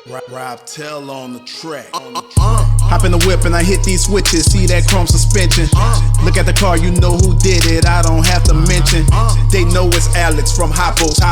Rob Tell on the track. Hop in the whip and I hit these switches. See that chrome suspension. Look at the car, you know who did it. I don't have to mention. They know it's Alex from Hoppos.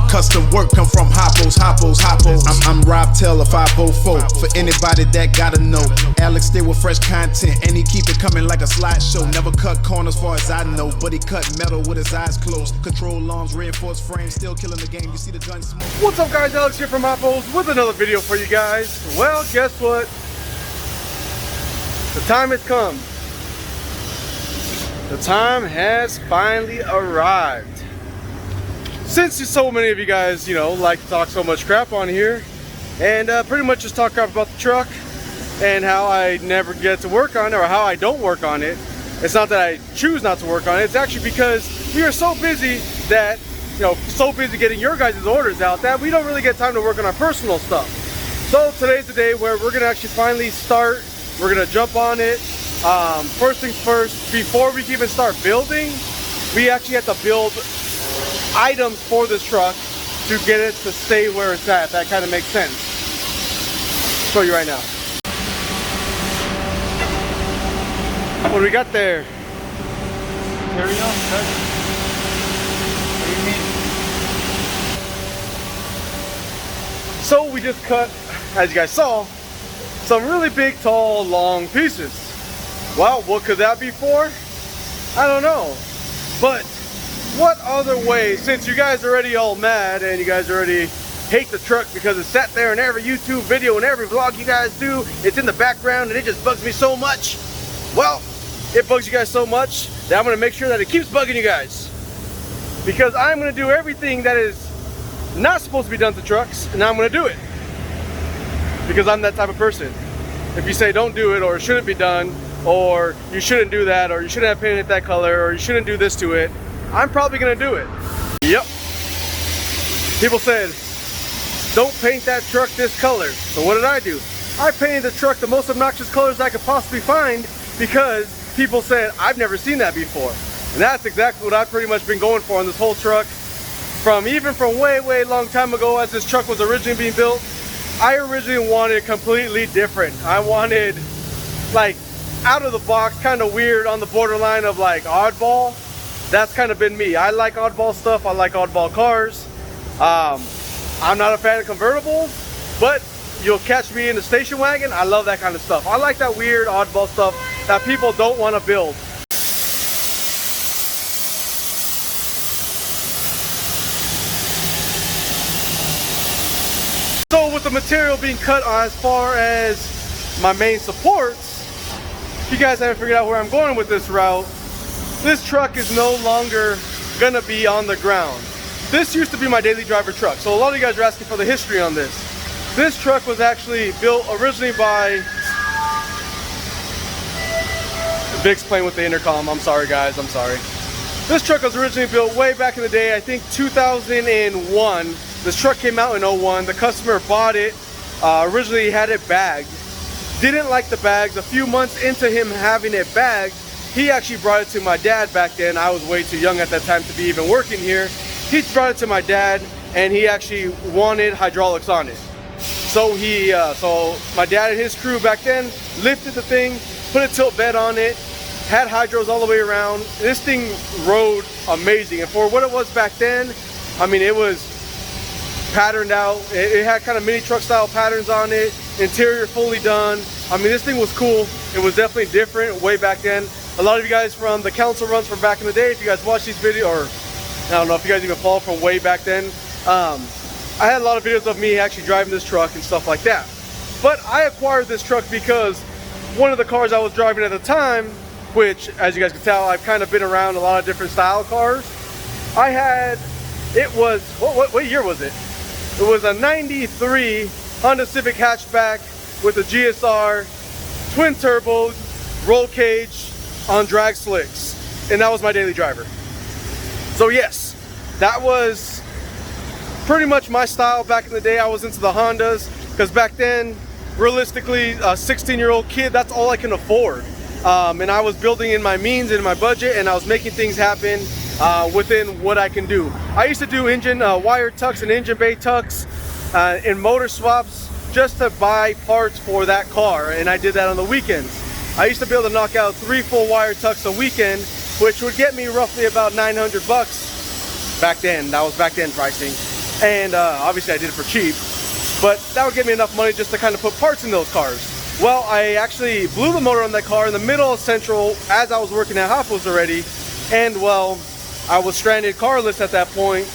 Custom work come from Hoppos. I'm Rob Tell of 504. For anybody that gotta know, Alex stay with fresh content and he keep it coming like a slideshow. Never cut corners far as I know, but he cut metal with his eyes closed. Control arms, reinforced frames, still killing the game. You see the gun smoke. What's up, guys? Alex here from Hoppos with another video for you guys. Well, guess what? The time has come. The time has finally arrived. Since so many of you guys, like to talk so much crap on here and pretty much just talk crap about the truck and how I never get to work on it, or how I don't work on it. It's not that I choose not to work on it. It's actually because we are so busy that, so busy getting your guys' orders out that we don't really get time to work on our personal stuff. So today's the day where we're gonna actually finally start. We're gonna jump on it. First things first, before we can even start building, we actually have to build items for this truck to get it to stay where it's at. That kind of makes sense. I'll show you right now. What do we got there? Carry on, what do you mean? So we just cut, as you guys saw, some really big, tall, long pieces. Well, what could that be for? I don't know. But what other way, since you guys are already all mad and you guys already hate the truck because it's sat there in every YouTube video and every vlog you guys do, it's in the background and it just bugs me so much. Well, it bugs you guys so much that I'm gonna make sure that it keeps bugging you guys. Because I'm gonna do everything that is not supposed to be done to trucks, and I'm gonna do it. Because I'm that type of person. If you say don't do it, or it shouldn't be done, or you shouldn't do that, or you shouldn't have painted it that color, or you shouldn't do this to it, I'm probably gonna do it. Yep. People said, don't paint that truck this color. So what did I do? I painted the truck the most obnoxious colors I could possibly find because people said, I've never seen that before. And that's exactly what I've pretty much been going for on this whole truck. Even from way long time ago, as this truck was originally being built, I originally wanted it completely different. I wanted, like, out of the box, kind of weird, on the borderline of like oddball. That's kind of been me. I like oddball stuff. I like oddball cars. I'm not a fan of convertibles, but you'll catch me in the station wagon. I love that kind of stuff. I like that weird oddball stuff that people don't want to build. So with the material being cut as far as my main supports, if you guys haven't figured out where I'm going with this route, this truck is no longer gonna be on the ground. This used to be my daily driver truck. So a lot of you guys are asking for the history on this. This truck was actually built originally by Vic's playing with the intercom. I'm sorry guys, I'm sorry. This truck was originally built way back in the day, I think 2001. This truck came out in 01. The customer bought it, originally had it bagged. Didn't like the bags. A few months into him having it bagged, he actually brought it to my dad back then. I was way too young at that time to be even working here. He brought it to my dad and he actually wanted hydraulics on it. So so my dad and his crew back then lifted the thing, put a tilt bed on it, had hydros all the way around. This thing rode amazing. And for what it was back then, I mean, it was patterned out. It had kind of mini truck style patterns on it. Interior fully done. I mean, this thing was cool. It was definitely different way back then. A lot of you guys from the council runs from back in the day, if you guys watch these videos, or I don't know if you guys even follow from way back then, I had a lot of videos of me actually driving this truck and stuff like that. But I acquired this truck because one of the cars I was driving at the time, which as you guys can tell, I've kind of been around a lot of different style cars. It was, what year was it? It was a 93 Honda Civic hatchback with a GSR, twin turbos, roll cage on drag slicks. And that was my daily driver. So yes, that was pretty much my style back in the day. I was into the Hondas because back then, realistically, a 16-year-old kid, that's all I can afford. And I was building in my means and my budget, and I was making things happen within what I can do. I used to do engine wire tucks and engine bay tucks in motor swaps just to buy parts for that car, and I did that on the weekends. I used to be able to knock out 3 full wire tucks a weekend, which would get me roughly about 900 bucks back then. That was back then pricing, and obviously I did it for cheap, but that would give me enough money just to kind of put parts in those cars. Well, I actually blew the motor on that car in the middle of Central as I was working at Hoppos already, and well, I was stranded carless at that point.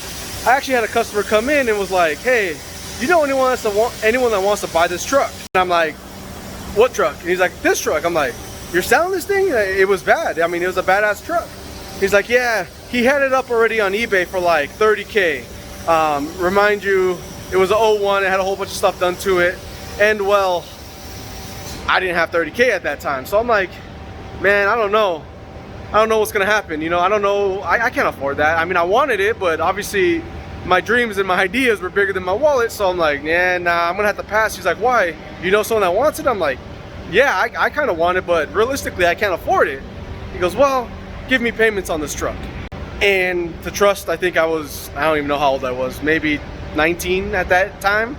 I actually had a customer come in and was like, hey, you know anyone that wants to buy this truck? And I'm like, what truck? And he's like, this truck. I'm like, you're selling this thing? It was bad. I mean, it was a badass truck. He's like, yeah, he had it up already on eBay for like 30K. Remind you, it was an 01, it had a whole bunch of stuff done to it. And well, I didn't have 30K at that time. So I'm like, man, I don't know what's gonna happen. You know, I don't know, I can't afford that. I mean, I wanted it, but obviously my dreams and my ideas were bigger than my wallet. So I'm like, yeah, nah, I'm gonna have to pass. He's like, why? You know someone that wants it? I'm like, yeah, I kind of want it, but realistically, I can't afford it. He goes, well, give me payments on this truck. And to trust, I think I don't even know how old I was, maybe 19 at that time.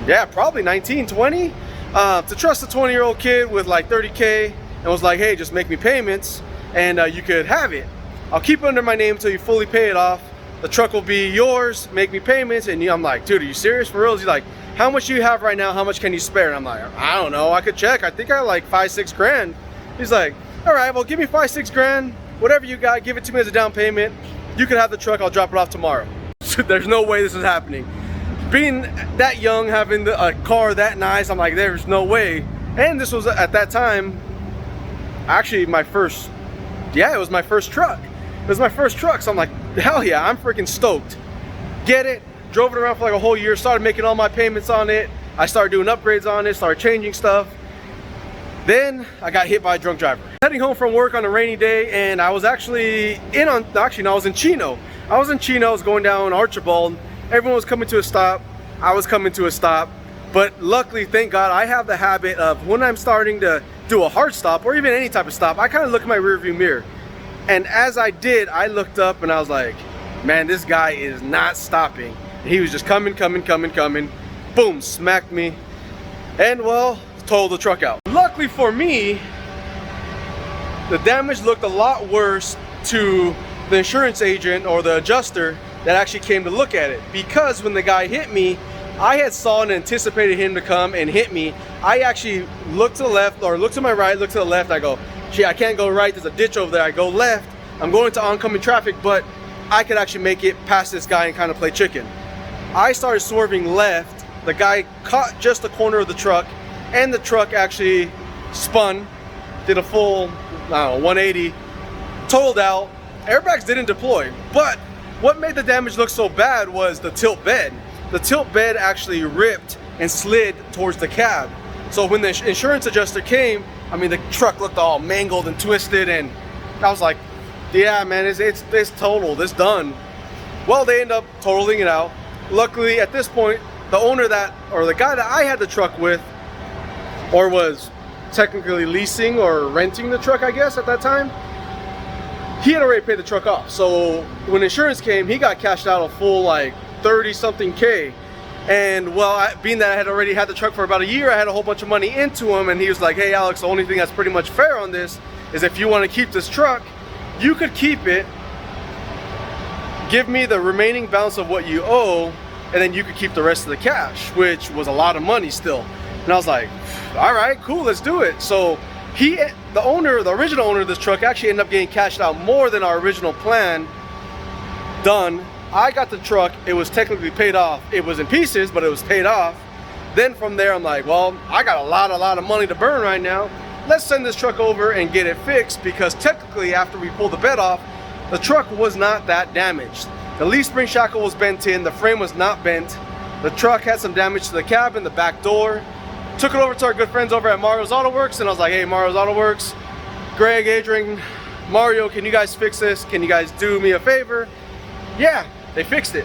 Yeah, probably 19, 20. To trust a 20-year-old kid with like 30K and was like, hey, just make me payments and you could have it. I'll keep it under my name until you fully pay it off. The truck will be yours, make me payments. And I'm like, dude, are you serious for real? He's like, how much do you have right now? How much can you spare? And I'm like, I don't know, I could check. I think I have like 5-6 grand. He's like, all right, well, give me 5-6 grand, whatever you got, give it to me as a down payment. You can have the truck, I'll drop it off tomorrow. There's no way this is happening. Being that young, having a car that nice, I'm like, there's no way. And this was at that time, actually my first, yeah, it was my first truck. It was my first truck, so I'm like, hell yeah, I'm freaking stoked. Get it, drove it around for like a whole year, started making all my payments on it. I started doing upgrades on it, started changing stuff. Then I got hit by a drunk driver. Heading home from work on a rainy day, and I was actually no, I was in Chino. I was going down Archibald. Everyone was coming to a stop. I was coming to a stop. But luckily, thank God, I have the habit of when I'm starting to do a hard stop or even any type of stop, I kind of look in my rearview mirror. And as I did, I looked up and I was like, man, this guy is not stopping. And he was just coming. Boom, smacked me. And well, totaled the truck out. Luckily for me, the damage looked a lot worse to the insurance agent or the adjuster that actually came to look at it, because when the guy hit me, I had saw and anticipated him to come and hit me. I actually looked to the left, or looked to my right, looked to the left. I go, gee, I can't go right, there's a ditch over there. I go left, I'm going into oncoming traffic, but I could actually make it past this guy and kind of play chicken. I started swerving left. The guy caught just the corner of the truck, and the truck actually spun, did a full, I don't know, 180, totaled out. Airbags didn't deploy, but what made the damage look so bad was the tilt bed. The tilt bed actually ripped and slid towards the cab. So when the insurance adjuster came, I mean, the truck looked all mangled and twisted, and I was like, yeah, man, it's totaled, it's done. Well, they end up totaling it out. Luckily, at this point, the owner or the guy that I had the truck with, or was technically leasing or renting the truck, I guess, at that time, he had already paid the truck off. So when insurance came, he got cashed out a full like 30-something K. And well, being that I had already had the truck for about a year, I had a whole bunch of money into him, and he was like, hey Alex, the only thing that's pretty much fair on this is if you want to keep this truck, you could keep it, give me the remaining balance of what you owe, and then you could keep the rest of the cash, which was a lot of money still. And I was like, all right, cool, let's do it. So the original owner of this truck actually ended up getting cashed out more than our original plan done. I got the truck, it was technically paid off. It was in pieces, but it was paid off. Then from there, I'm like, well, I got a lot of money to burn right now. Let's send this truck over and get it fixed, because technically after we pulled the bed off, the truck was not that damaged. The leaf spring shackle was bent in, the frame was not bent. The truck had some damage to the cabin, the back door. Took it over to our good friends over at Mario's Auto Works, and I was like, hey, Mario's Auto Works, Greg, Adrian, Mario, can you guys fix this? Can you guys do me a favor? Yeah, they fixed it.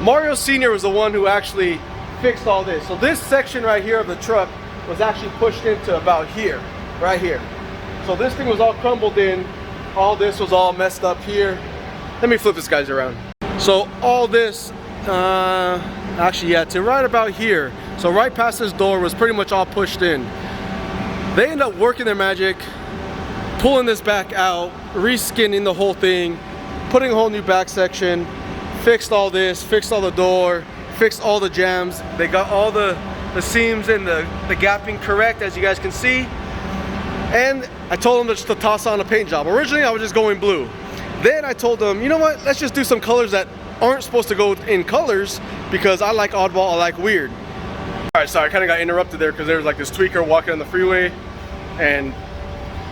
Mario Sr. was the one who actually fixed all this. So this section right here of the truck was actually pushed into about here, right here. So this thing was all crumbled in. All this was all messed up here. Let me flip this guys around. So all this, I Actually, yeah, to right about here. So right past this door was pretty much all pushed in. They end up working their magic, pulling this back out, reskinning the whole thing, putting a whole new back section, fixed all this, fixed all the door, fixed all the jams. They got all the seams and the gapping correct, as you guys can see. And I told them just to toss on a paint job. Originally, I was just going blue. Then I told them, you know what, let's just do some colors that aren't supposed to go in colors, because I like oddball, I like weird. All right, sorry, I kind of got interrupted there because there was like this tweaker walking on the freeway, and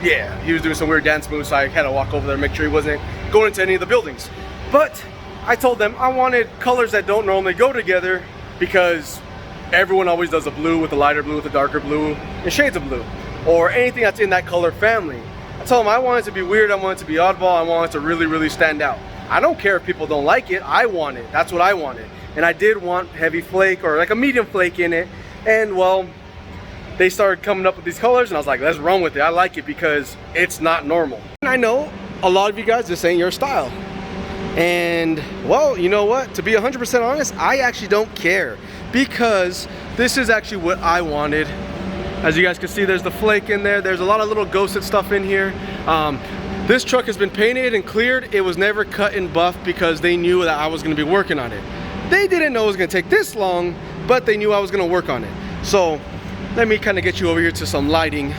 yeah, he was doing some weird dance moves, so I had to walk over there and make sure he wasn't going into any of the buildings. But I told them I wanted colors that don't normally go together, because everyone always does a blue with a lighter blue with a darker blue and shades of blue, or anything that's in that color family. I told them I want it to be weird, I want it to be oddball, I want it to really, really stand out. I don't care if people don't like it, I want it. That's what I wanted. And I did want heavy flake or like a medium flake in it. And well, they started coming up with these colors and I was like, let's run with it. I like it because it's not normal. And I know a lot of you guys, this ain't your style. And well, you know what? To be 100% honest, I actually don't care, because this is actually what I wanted. As you guys can see, there's the flake in there. There's a lot of little ghosted stuff in here. This truck has been painted and cleared. It was never cut and buffed because they knew that I was gonna be working on it. They didn't know it was gonna take this long, but they knew I was gonna work on it. So let me kind of get you over here to some lighting.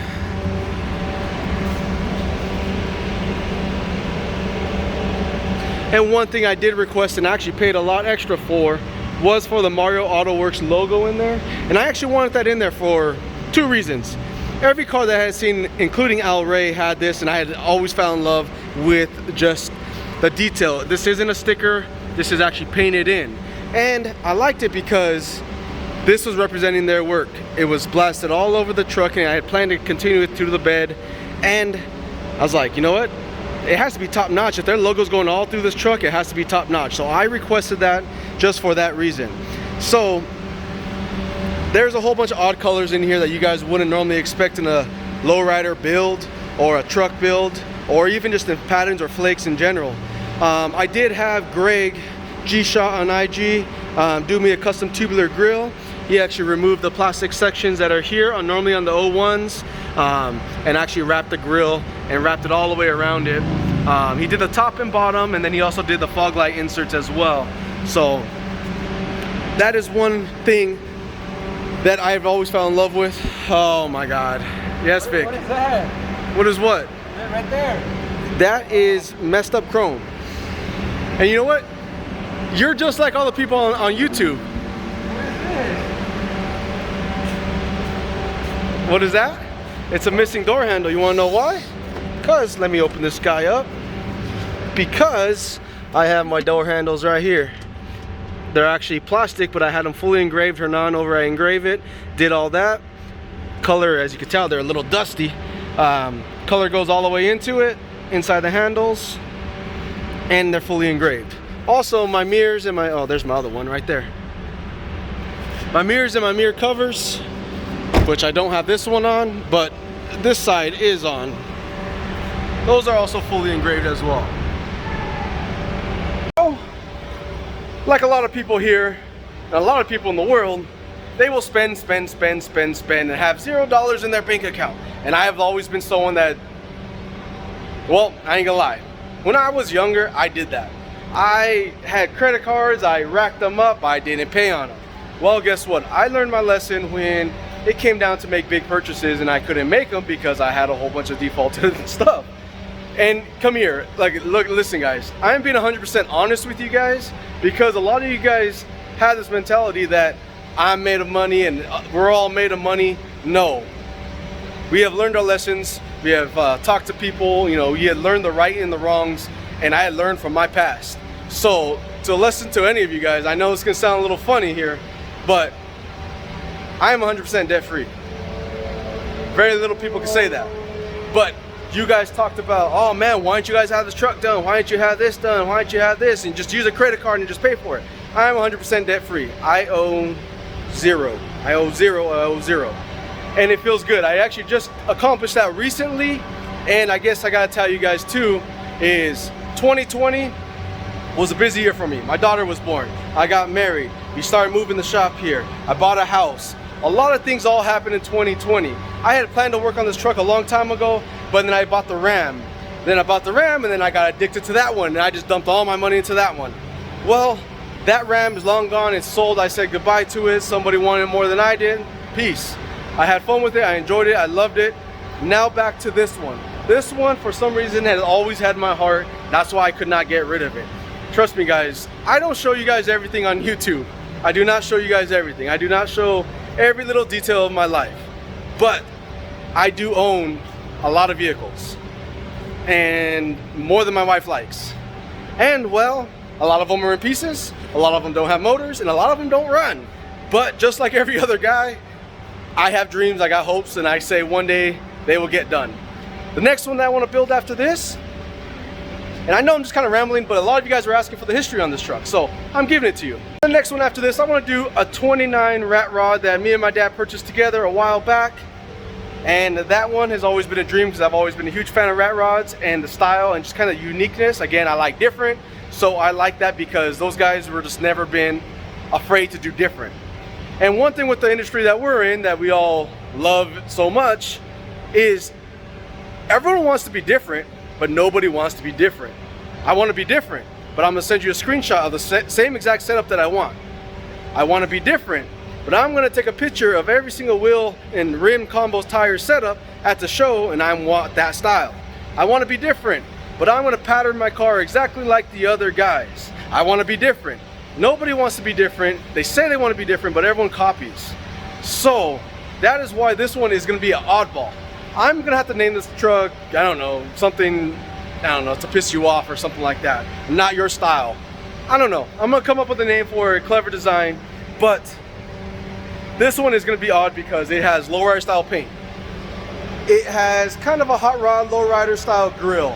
And one thing I did request and actually paid a lot extra for was for the Mario Auto Works logo in there. And I actually wanted that in there for two reasons. Every car that I had seen, including Al Ray, had this, and I had always fell in love with just the detail. This isn't a sticker, this is actually painted in. And I liked it because this was representing their work. It was blasted all over the truck, and I had planned to continue it through the bed. And I was like, you know what? It has to be top notch. If their logo's going all through this truck, it has to be top notch. So I requested that just for that reason. So there's a whole bunch of odd colors in here that you guys wouldn't normally expect in a lowrider build or a truck build, or even just in patterns or flakes in general. I did have Greg G-Shot on IG do me a custom tubular grill. He actually removed the plastic sections that are here normally on the 01s, and actually wrapped the grill and wrapped it all the way around it. He did the top and bottom, and then he also did the fog light inserts as well. So that is one thing that I've always fell in love with. Oh my God. Yes, Vic. What is that? What is what? That right there. That is messed up chrome. And you know what? You're just like all the people on YouTube. What is that? It's a missing door handle. You wanna know why? Because, let me open this guy up. Because I have my door handles right here. They're actually plastic, but I had them fully engraved. Hernan over at Engrave It did all that. Color, as you can tell, they're a little dusty. Color goes all the way into it, inside the handles, and they're fully engraved. Also, my mirrors and my, oh, there's my other one right there. My mirrors and my mirror covers, which I don't have this one on, but this side is on. Those are also fully engraved as well. Like a lot of people here, and a lot of people in the world, they will spend, and have $0 in their bank account. And I have always been someone that, well, I ain't gonna lie. When I was younger, I did that. I had credit cards, I racked them up, I didn't pay on them. Well, guess what? I learned my lesson when it came down to make big purchases and I couldn't make them because I had a whole bunch of defaulted stuff. And come here, like, look, listen guys, I'm being 100% honest with you guys, because a lot of you guys have this mentality that I'm made of money and we're all made of money. No, we have learned our lessons. We have talked to people, you know, you had learned the right and the wrongs, and I had learned from my past. So to listen to any of you guys, I know it's gonna sound a little funny here, but I am 100% debt free. Very little people can say that, but you guys talked about, oh man, why don't you guys have this truck done? Why don't you have this done? Why don't you have this? And just use a credit card and just pay for it. I'm 100% debt free. I owe zero. I owe zero. And it feels good. I actually just accomplished that recently. And I guess I gotta tell you guys too, is 2020 was a busy year for me. My daughter was born. I got married. We started moving the shop here. I bought a house. A lot of things all happened in 2020. I had planned to work on this truck a long time ago, but then I bought the Ram. Then I bought the Ram, and then I got addicted to that one, and I just dumped all my money into that one. Well, that Ram is long gone. It's sold. I said goodbye to it. Somebody wanted it more than I did. Peace. I had fun with it. I enjoyed it. I loved it. Now back to this one. This one, for some reason, has always had my heart. That's why I could not get rid of it. Trust me, guys. I don't show you guys everything on YouTube. I do not show you guys everything. I do not show every little detail of my life. But I do own a lot of vehicles. And more than my wife likes. And, well, a lot of them are in pieces. A lot of them don't have motors. And a lot of them don't run. But just like every other guy, I have dreams, I got hopes, and I say one day they will get done. The next one that I want to build after this, and I know I'm just kind of rambling, but a lot of you guys were asking for the history on this truck, so I'm giving it to you. The next one after this, I want to do a 29 rat rod that me and my dad purchased together a while back. And that one has always been a dream because I've always been a huge fan of rat rods and the style and just kind of uniqueness. Again, I like different, so I like that because those guys were just never been afraid to do different. And one thing with the industry that we're in that we all love so much is everyone wants to be different, but nobody wants to be different. I want to be different, but I'm going to send you a screenshot of the same exact setup that I want. I want to be different, but I'm going to take a picture of every single wheel and rim combos tire setup at the show, and I want that style. I want to be different, but I'm going to pattern my car exactly like the other guys. I want to be different. Nobody wants to be different. They say they want to be different, but everyone copies. So that is why this one is going to be an oddball. I'm gonna have to name this truck, I don't know, something, I don't know, to piss you off or something like that. Not your style. I don't know. I'm gonna come up with a name for a clever design, but this one is gonna be odd because it has lowrider style paint. It has kind of a hot rod lowrider style grille.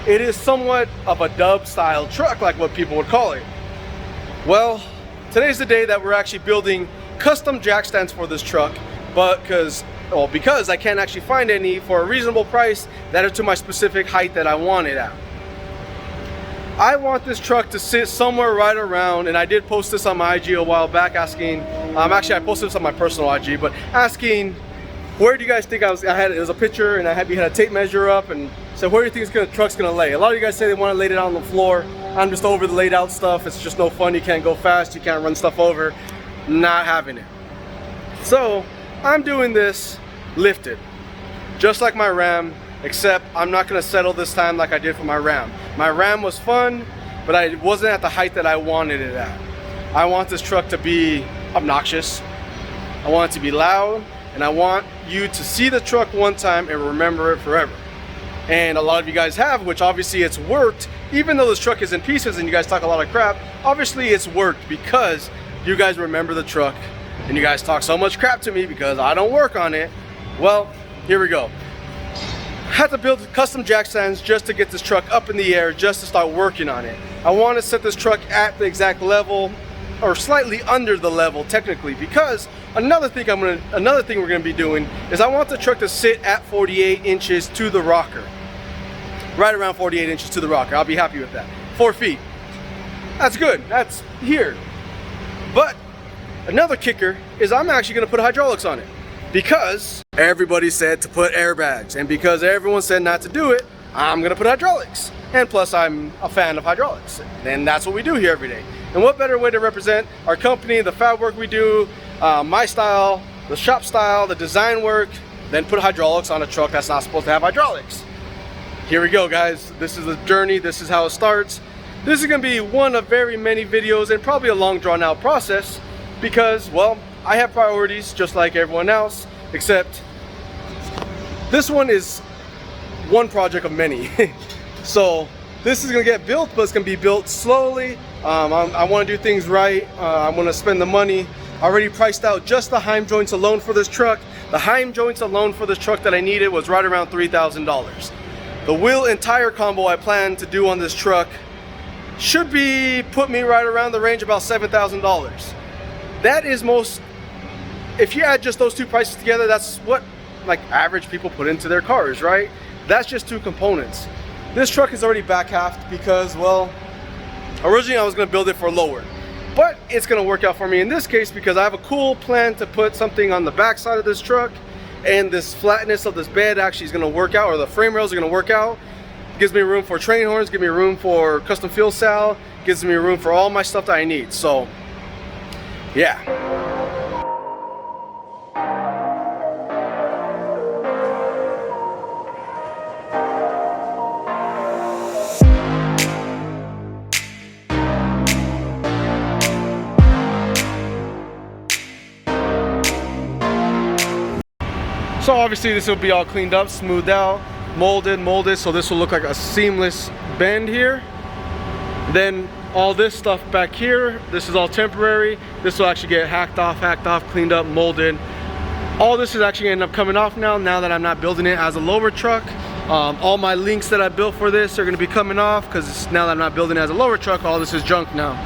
It is somewhat of a dub style truck, like what people would call it. Well, today's the day that we're actually building custom jack stands for this truck, but because I can't actually find any for a reasonable price that are to my specific height that I want it at. I want this truck to sit somewhere right around, and I did post this on my IG a while back asking, actually I posted this on my personal IG, but asking, where do you guys think it was a picture and we had a tape measure up and said, where do you think the truck's gonna lay? A lot of you guys say they want to lay it out on the floor. I'm just over the laid out stuff. It's just no fun. You can't go fast. You can't run stuff over. Not having it. So I'm doing this lifted, just like my Ram, except I'm not going to settle this time like I did for my Ram. My Ram was fun, but I wasn't at the height that I wanted it at. I want this truck to be obnoxious. I want it to be loud, and I want you to see the truck one time and remember it forever. And a lot of you guys have, which obviously it's worked. Even though this truck is in pieces and you guys talk a lot of crap, obviously it's worked because you guys remember the truck and you guys talk so much crap to me because I don't work on it. Well, here we go. Had to build custom jack stands just to get this truck up in the air, just to start working on it. I want to set this truck at the exact level, or slightly under the level technically, because another thing we're gonna be doing is I want the truck to sit at 48 inches to the rocker. Right around 48 inches to the rocker. I'll be happy with that. 4 feet. That's good. That's here. But another kicker is I'm actually gonna put hydraulics on it, because everybody said to put airbags, and because everyone said not to do it, I'm gonna put hydraulics. And plus I'm a fan of hydraulics, and that's what we do here every day. And what better way to represent our company, the fab work we do, my style, the shop style, the design work, than put hydraulics on a truck that's not supposed to have hydraulics. Here we go, guys. This is the journey. This is how it starts. This is gonna be one of very many videos and probably a long drawn out process because, well, I have priorities just like everyone else, except this one is one project of many. So this is gonna get built, but it's gonna be built slowly. I wanna do things right. I'm gonna spend the money. I already priced out just the Heim joints alone for this truck. The Heim joints alone for this truck that I needed was right around $3,000. The wheel and tire combo I plan to do on this truck should put me right around the range about $7,000. That is if you add just those two prices together, that's what like average people put into their cars, right? That's just two components. This truck is already back halved because, well, Originally I was gonna build it for lower, but it's gonna work out for me in this case because I have a cool plan to put something on the back side of this truck, and this flatness of this bed actually is gonna work out, or the frame rails are gonna work out. Gives me room for training horns, gives me room for custom fuel cell, gives me room for all my stuff that I need. So yeah. So obviously this will be all cleaned up, smoothed out, molded, so this will look like a seamless bend here. Then all this stuff back here, this is all temporary. This will actually get hacked off, cleaned up, molded. All this is actually gonna end up coming off now that I'm not building it as a lower truck. All my links that I built for this are gonna be coming off because now that I'm not building it as a lower truck, all this is junk now.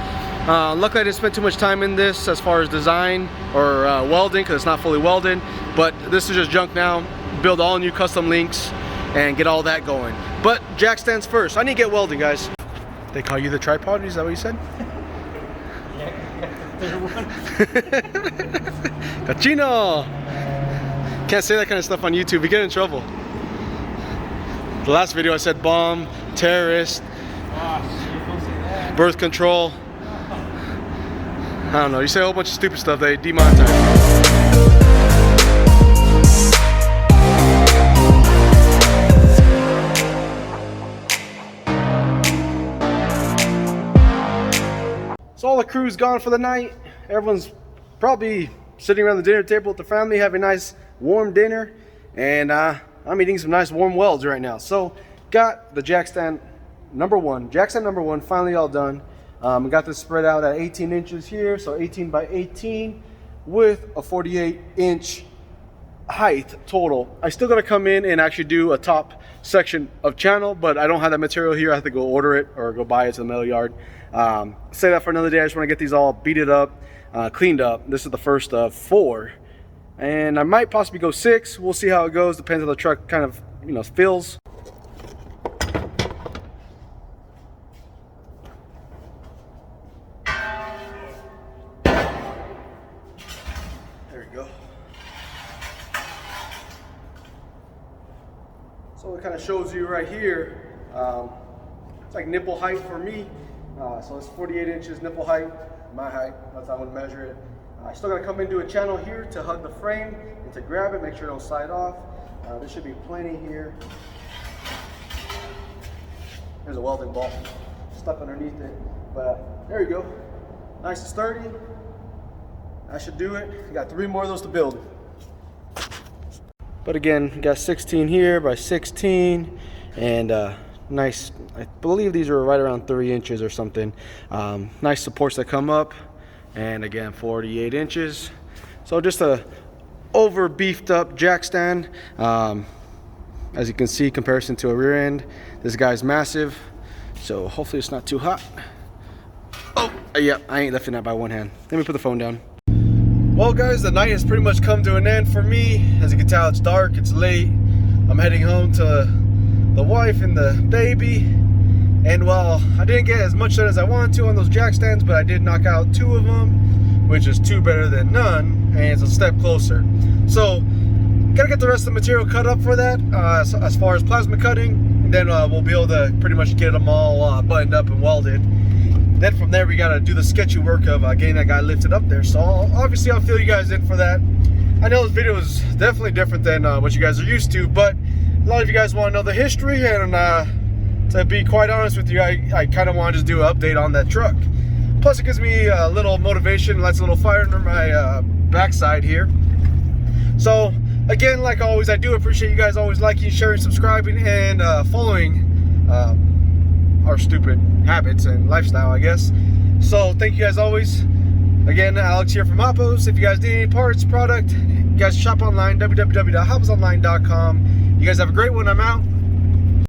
Luckily I didn't spend too much time in this as far as design or welding because it's not fully welded, but this is just junk now. Build all new custom links and get all that going. But jack stands first. I need to get welding, guys. They call you the tripod? Is that what you said? Cachino! Can't say that kind of stuff on YouTube. We get in trouble. The last video I said bomb, terrorist, birth control. I don't know. You say a whole bunch of stupid stuff, they demonetize. So all the crew's gone for the night. Everyone's probably sitting around the dinner table with the family, having a nice warm dinner. And I'm eating some nice warm welds right now. So got the jack stand number one finally all done. Got this spread out at 18 inches here, so 18 by 18 with a 48-inch height total. I still gotta come in and actually do a top section of channel, but I don't have that material here. I have to go order it or go buy it to the metal yard. Say that for another day. I just want to get these all beaded up, cleaned up. This is the first of 4, and I might possibly go 6. We'll see how it goes. Depends on the truck kind of, you know, feels. There we go. So it kind of shows you right here. It's like nipple height for me. So it's 48 inches nipple height, my height. That's how I'm gonna measure it. I still gotta come into a channel here to hug the frame and to grab it, make sure it don't slide off. There should be plenty here. There's a welding ball stuck underneath it, but there you go. Nice and sturdy. That should do it. Got 3 more of those to build. But again, got 16 here by 16, and nice, I believe these are right around 3 inches or something. Nice supports that come up, and again 48 inches. So just a over beefed up jack stand. As you can see, comparison to a rear end, this guy's massive, so hopefully it's not too hot. Oh yeah, I ain't lifting that by one hand. Let me put the phone down. Well guys, the night has pretty much come to an end for me. As you can tell, it's dark, it's late. I'm heading home to the wife and the baby, and well, I didn't get as much done as I wanted to on those jack stands, but I did knock out 2 of them, which is 2 better than none, and it's a step closer. So gotta get the rest of the material cut up for that. As far as plasma cutting, then we'll be able to pretty much get them all buttoned up and welded. Then from there we gotta do the sketchy work of getting that guy lifted up there. So obviously I'll fill you guys in for that. I know this video is definitely different than what you guys are used to, but a lot of you guys want to know the history, and to be quite honest with you, I kind of want to just do an update on that truck. Plus it gives me a little motivation, lights a little fire under my backside here. So again, like always, I do appreciate you guys always liking, sharing, subscribing, and following our stupid habits and lifestyle, I guess. So thank you guys always. Again, Alex here from Hoppos. If you guys need any parts, product, you guys shop online, www.hopposonline.com. You guys have a great one. I'm out.